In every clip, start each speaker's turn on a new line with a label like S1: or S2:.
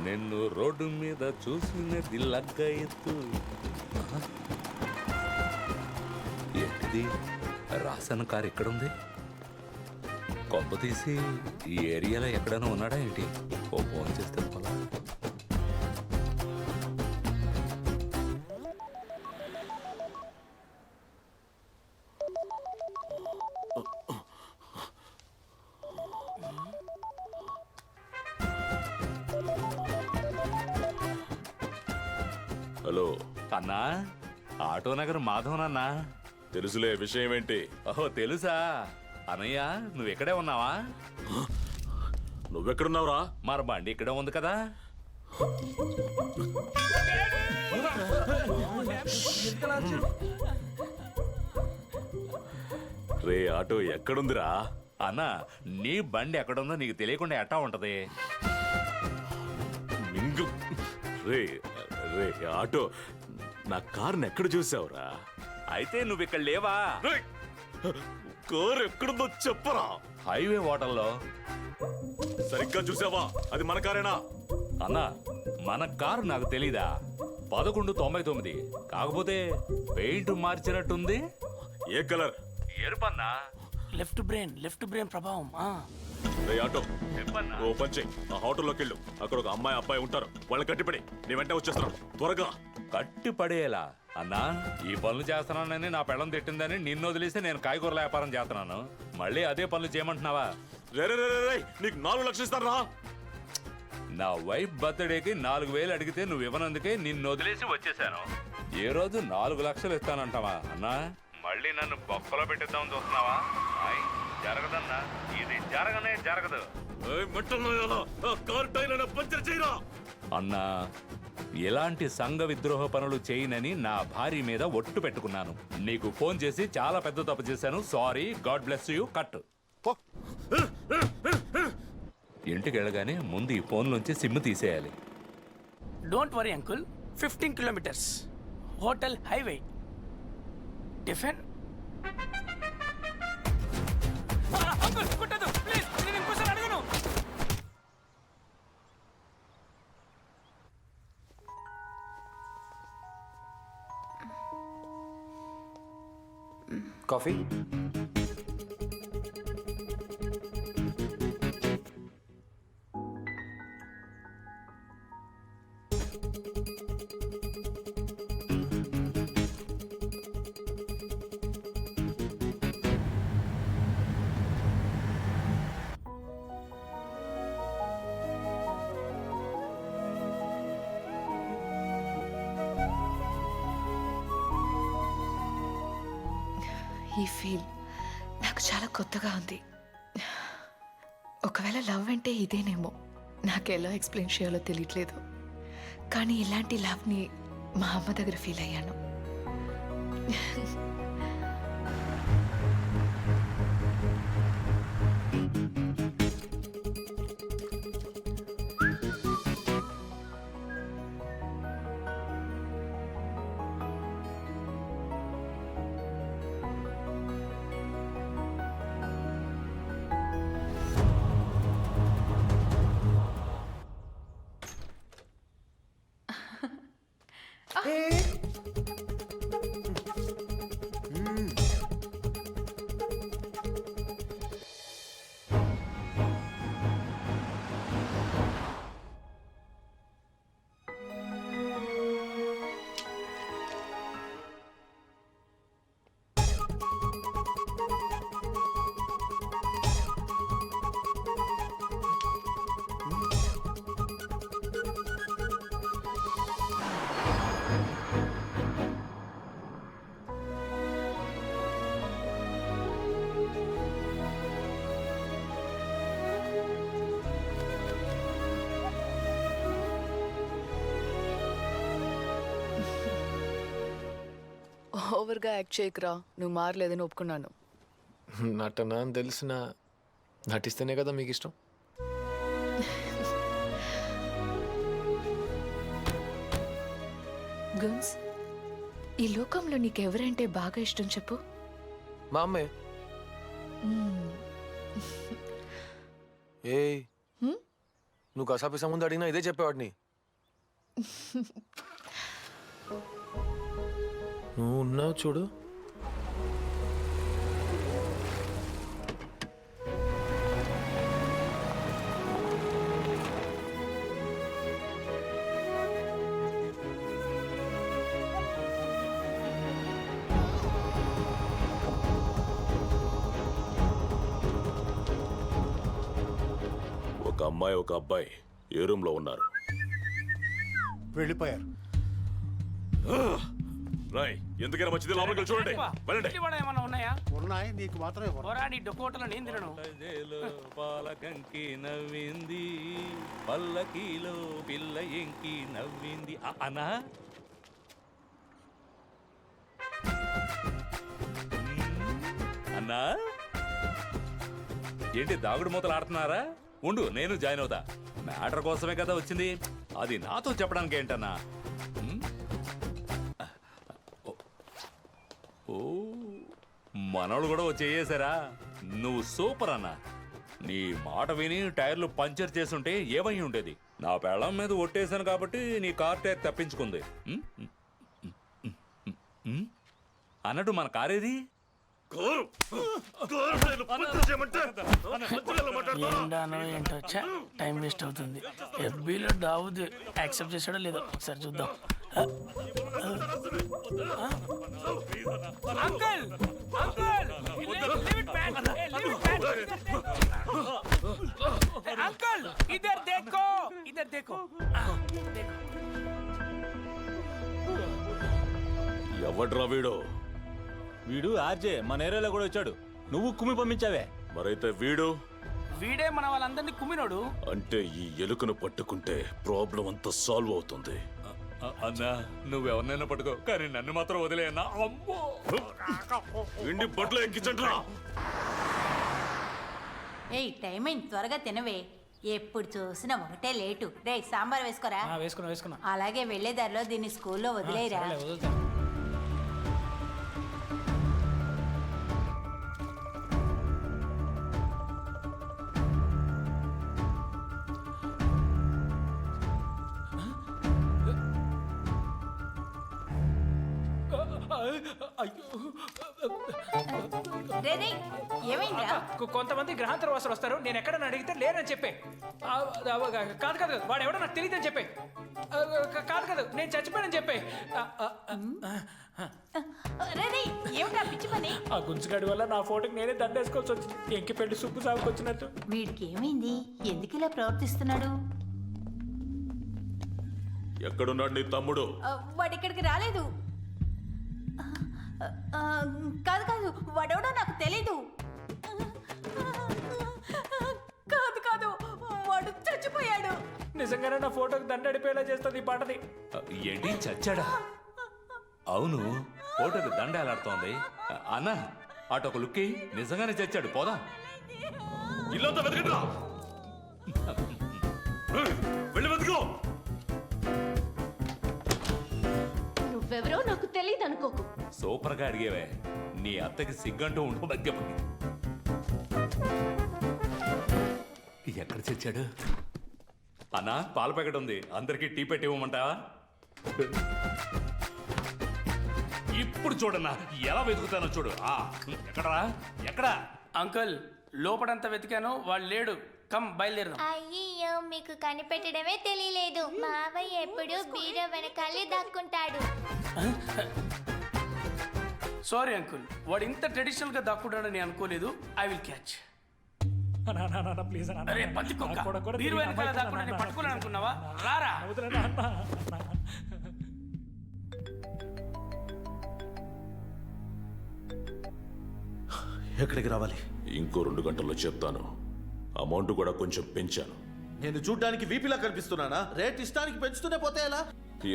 S1: నిన్ను రోడ్డు మీద చూసినది లగ్గ ఎత్తు. ఏంటిది? రాసన్ కారు ఎక్కడుంది? కొంప తీసి ఈ ఏరియాలో ఎక్కడైనా ఉన్నాడా ఏంటి? ఓ ఫోన్ చేస్తే పోలా.
S2: హలో
S1: అన్నా, ఆటో నగర్ మాధవనన్నా.
S2: తెలుసులే, విషయం ఏంటి?
S1: ఓహో తెలుసా అన్నయ్య, నువ్వెక్కడే ఉన్నావా?
S2: నువ్వెక్కడున్నావురా?
S1: మరి బండి ఇక్కడే ఉంది కదా.
S2: రే ఆటో ఎక్కడుందిరా?
S1: అన్నా, నీ బండి ఎక్కడుందో నీకు తెలియకుండా ఎట్టా ఉంటది?
S2: మింగు. రే రే ఆటో, నా కార్ని ఎక్కడ చూసావురా?
S1: అయితే నువ్వు ఇక్కడ లేవా?
S2: రేయ్, కారు ఎక్కడుందో చెప్పరా?
S1: హైవే హోటల్లో.
S2: సరిగ్గా చూసావా? అది మన కారేనా?
S1: అన్నా, మన కారు నాకు తెలీదా? 1199. కాకపోతే పెయింట్ మార్చినట్టుంది.
S2: ఏ కలర్?
S1: ఎరుపన్నా.
S3: లెఫ్ట్ బ్రెయిన్ ప్రభావం.
S2: రే ఆటో,
S1: చెప్పన్నా.
S2: ఓ పని చెయ్, ఆ హోటల్లోకి వెళ్ళు. అక్కడ ఒక అమ్మాయి అబ్బాయి ఉంటారు, వాళ్ళని కట్టిపడి నీ వెంట వచ్చేస్తున్నాను, త్వరగా.
S1: కట్టి పడేలా అన్నా? ఈ పనులు చేస్తున్నానని నా పెళ్ళం తిట్టిందని నిన్ను వదిలేసి నేను కాయగూరల వ్యాపారం చేస్తున్నాను. మళ్ళీ అదే పనులు చేయమంటున్నావా?
S2: రే రే రే రే, నీకు 4 లక్షలు ఇస్తారా?
S1: నా వైఫ్ బర్త్డేకి 4000 అడిగితే నువ్వు ఇవ్వనందుకే నిన్ను వదిలేసి వచ్చేసాను. ఏ రోజు 4 లక్షలు ఇస్తానంటావా అన్నా? మళ్ళీ నన్ను బొక్కలో పెట్టిద్దామని చూస్తున్నావా? జరగదన్నా, ఇది జరగనే జరగదు. అన్నా, ఎలాంటి సంఘ విద్రోహ పనులు చేయనని నా భార్య మీద ఒట్టు పెట్టుకున్నాను. నీకు ఫోన్ చేసి చాలా పెద్ద తప్పు చేశాను. Sorry, god bless you. Cut. ఇంటికి వెళ్ళగానే ముందు ఈ ఫోన్లోంచి సిమ్ తీసేయాలి.
S3: Don't worry uncle, 15 kilometres, hotel highway, tiffin. Uncle కుట్టదు ప్లీజ్, నేను ఇంకోసారి అడగను.
S4: కాఫీ?
S5: ఈ ఫీల్ నాకు చాలా కొత్తగా ఉంది. ఒకవేళ లవ్ అంటే ఇదేనేమో, నాకెలా ఎక్స్ప్లెయిన్ చేయాలో తెలియట్లేదు. కానీ ఇలాంటి లవ్ని మా అమ్మ దగ్గర ఫీల్ అయ్యాను. ఓవర్గా యాక్ట్ చేయకురా, నువ్వు మారలేదని ఒప్పుకున్నాను.
S4: నటన అని తెలిసిన నటిస్తేనే కదా మీకు ఇష్టం.
S5: గున్స్, ఈ లోకంలో నీకెవరంటే బాగా ఇష్టం చెప్పు.
S4: మా అమ్మే. ఏయ్, నువ్వు కసాపిసా ముందు అడిగినా ఇదే చెప్పేవాడిని. నువ్వు ఉన్నావు చూడు.
S2: ఒక అమ్మాయి ఒక అబ్బాయి ఏ రూమ్ లో ఉన్నారు?
S6: వెళ్ళిపోయారు.
S2: రాయ్ ఎందుకైనా మంచిది లోపలికి చూడండి. వెళ్ళండి.
S3: ఇడ్లీ వడ ఏమన్నా ఉన్నాయా?
S6: ఉన్నాయి, నీకు మాత్రమే ఇవ్వను.
S3: పోరా నీ డొక్కోటలో నేను తినను.
S1: పాలకంకి నవ్వింది, పల్లకీలో పిల్ల ఎంకి నవ్వింది. అన్నా అన్నా ఏంటి దాగుడు మూతలు ఆడుతున్నారా? ఉండు నేను జాయిన్ అవుతా. మ్యాటర్ కోసమే కదా వచ్చింది, అది నాతో చెప్పడానికి ఏంటన్నా? ఓ మనోళ్ళు కూడా వచ్చేసారా? నువ్వు సూపర్ అన్నా. నీ మాట విని టైర్లు పంచర్ చేసుంటే ఏమై ఉండేది? నా పెళ్ళం మీద ఒట్టేశాను కాబట్టి నీ కార్ టైర్ తప్పించుకుంది. అన్నట్టు మన కారేది?
S3: ఏండానో ఏంటో టైం వేస్ట్ అవుతుంది. ఎఫ్బీలో దావుద్ యాక్సెప్ట్ చేసాడో లేదో ఒకసారి చూద్దాం. అంకుల్ అంకుల్ అంకుల్ ఇధర్ దేఖో ఇధర్ దేఖో.
S2: ఎవడ్రా వీడు?
S7: వీడు ఆర్జే మన ఏరియాలో కూడా వచ్చాడు. నువ్వు కుమ్మి పంపించావే.
S2: మరైతే వీడు
S3: వీడే మన వాళ్ళందరినీ కుమ్మినోడు.
S2: అంటే ఈ ఎలుకను పట్టుకుంటే ప్రాబ్లం అంతా సాల్వ్ అవుతుంది.
S1: అన్నా నువ్వెవరినైనా పట్టుకో, కానీ నన్ను మాత్రం వదిలేయన్నా. అమ్మో
S2: ఇండి బట్టలు ఎక్కించండిరా.
S8: ఏయ్ టైం అయింది, త్వరగా తినవే. ఎప్పుడు చూసినా ఒకటే లేటు. రే సాంబార్ వేసుకోరా.
S3: వేసుకున్నా.
S8: అలాగే వెళ్లే దారిలో దీన్ని స్కూల్లో వదిలేయరా. రే రే, ఏమైందిరా?
S3: కొంతమంది గ్రహాంతర వాసులు వస్తారు. నేను ఎక్కడన్నా అడిగితే లేనని చెప్పే. కాదు కాదు వాడు ఎవడో నాకు తెలియదని చెప్పే. కాదు కాదు నేను చచ్చిపోయానని చెప్పే.
S8: రే రే, ఏమిటా పిచ్చి పని?
S3: ఆ గుంజుగాడి వల్ల నా ఫోటోకి నేనే దండేసుకోవాల్సి వచ్చింది. ఎంకి పెళ్లి సుబ్బు సాగుకు వచ్చినట్టు.
S8: వీడికి ఏమైంది? ఎందుకు ఇలా ప్రవర్తిస్తున్నాడు?
S2: ఎక్కడున్నాడు నీ తమ్ముడు?
S8: వాడు ఇక్కడికి రాలేదు. కాదు కాదు వాడెవడో నాకు తెలీదు. కాదు కాదు వాడు చచ్చిపోయాడు.
S3: నిజంగానే నా ఫోటోకి దండడిపోయేలా చేస్తుంది ఈ పాటది.
S1: ఏంటి చచ్చాడా? అవును, ఫోటోకి దండ ఎలాడుతోంది. అన్నా అటొక లుక్కి నిజంగానే చచ్చాడు. పోదాం.
S2: ఇల్లంతా వెతకండి. వెళ్ళి వెతుకో.
S9: నువ్వెవరో నాకు తెలియదు అనుకోకు.
S1: సూపర్ గా అడిగేవే. నీ అత్తకి సిగ్గంటూ ఉండు. మధ్యపడి ఎక్కడ చచ్చాడు? అన్నా పాల ప్యాకెట్ ఉంది, అందరికి టీ పెట్టి ఇవ్వమంటావా? ఇప్పుడు చూడన్నా ఎలా వెతుకుతానో చూడు. ఎక్కడరా ఎక్కడా?
S3: అంకుల్ లోపడంతా వెతికాను, వాడు లేడు. కమ్ బయలుదేరదాం.
S9: అయ్యో మీకు కనిపెట్టడమే తెలియలేదు. మావయ్య ఎప్పుడు బీర వెనకాలే దాక్కుంటాడు.
S3: సారీ అంకుల్, వాడు ఇంత ట్రెడిషనల్ గా దాక్కుంటాడని అనుకోలేదు. I will catch. అరే పంది కుక్క, బీరు వెనకాల దాక్కుంటాడని పట్టుకోలేను అనుకున్నావా? రారా.
S6: ఎక్కడికి రావాలి?
S2: ఇంకో 2 గంటల్లో చెప్తాను. అమౌంట్ కూడా కొంచెం పెంచాను.
S6: నేను చూడ్డానికి వీపీలా కనిపిస్తున్నానా? రేట్ ఇష్టానికి పెంచుతూనే పోతే ఎలా?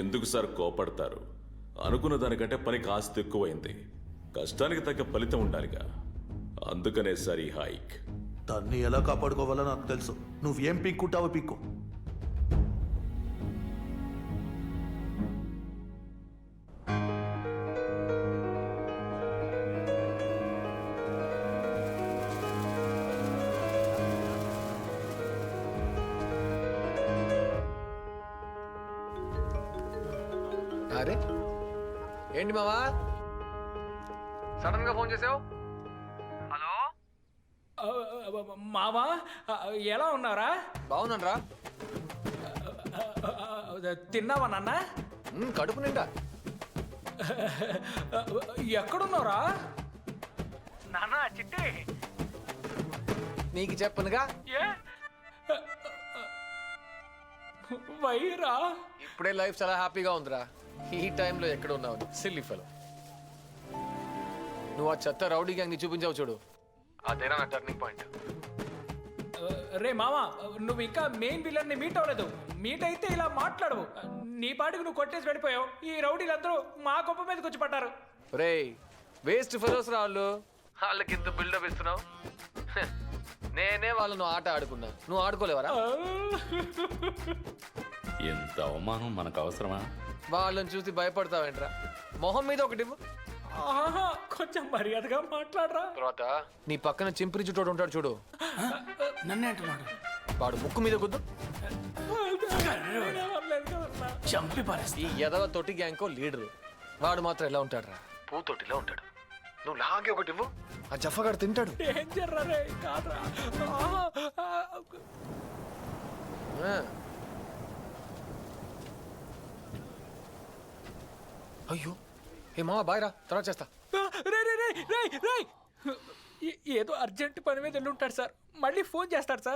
S2: ఎందుకు సార్ కోపడతారు? అనుకున్న దానికంటే పని కాస్త ఎక్కువైంది. కష్టానికి తగ్గ ఫలితం ఉండాలిగా, అందుకనే సార్ ఈ హైక్.
S6: దాన్ని ఎలా కాపాడుకోవాలో నాకు తెలుసు. నువ్వేం పీక్కుంటావో పీక్కు.
S4: అరే ఏంటి మావా సడన్ గా ఫోన్ చేసావు?
S3: మావా ఎలా ఉన్నారా?
S4: బాగున్నాను రా.
S3: తిన్నావా నాన్న?
S4: కడుపు నిండా.
S3: ఎక్కడున్నారా నాన్న? చిట్టి
S4: నీకు చెప్పనుగా.
S3: ఏ వైరా?
S4: ఇప్పుడే లైఫ్ చాలా హ్యాపీగా ఉందిరా. ఈ టైంలో ఎక్కడ ఉన్నావు సిల్లీ ఫెలో? నువ్వు ఆ చెత్త రౌడీ గ్యాంగ్ ని చూపించావు చూడు, అదేనా నా టర్నింగ్ పాయింట్.
S3: రే మామ, నువ్వు ఇంకా మెయిన్ విలన్ ని మీట్ అవ్వలేదు. మీట్ అయితే ఇలా మాట్లాడవు. నీ పాటికి నువ్వు కొట్టేసి వెళ్ళిపోయావు. ఈ రౌడీలందరూ మా గొప్ప మీదకి వచ్చి పడ్డారు.
S4: రే వేస్ట్ ఫెలోస్ రా వాళ్ళు. వాళ్ళకి ఇంత బిల్డప్ ఇస్తున్నావు. హ, నేనే వాళ్ళను ఆట ఆడుకున్నా, నువ్వు ఆడుకోలేవరా?
S1: ఎంత అవమానం మనకు అవసరమా?
S4: వాళ్ళని చూసి భయపడతావేంట్రా? మొహం మీద ఒకటి ఇవ్వు.
S3: ఆహా, కొంచెం మర్యాదగా మాట్లాడరా.
S4: తర్వాత నీ పక్కన చింపిరి చుట్టూ ఉంటాడు చూడు,
S3: నన్నే అంటున్నాడు.
S4: వాడు ముక్కు మీద గుద్దు.
S3: చంపి పారేస్తా.
S4: ఈ ఎదవ తొట్టి గ్యాంగ్కో లీడరు. వాడు మాత్రం ఎలా ఉంటాడు రా? పూతొట్టిలో ఉంటాడు. నువ్వు లాగే ఒకటి ఇవ్వు, ఆ జఫగాడు తింటాడు.
S3: డేంజర్ రే, కాదురా.
S4: ఆ. అయ్యో ఏ మావా బాయ్ రా, తర్వాత చేస్తా.
S3: రే రే రే రే రే ఏదో అర్జెంట్ పని మీద వెళ్ళి ఉంటాడు సార్. మళ్ళీ ఫోన్ చేస్తాడు సార్.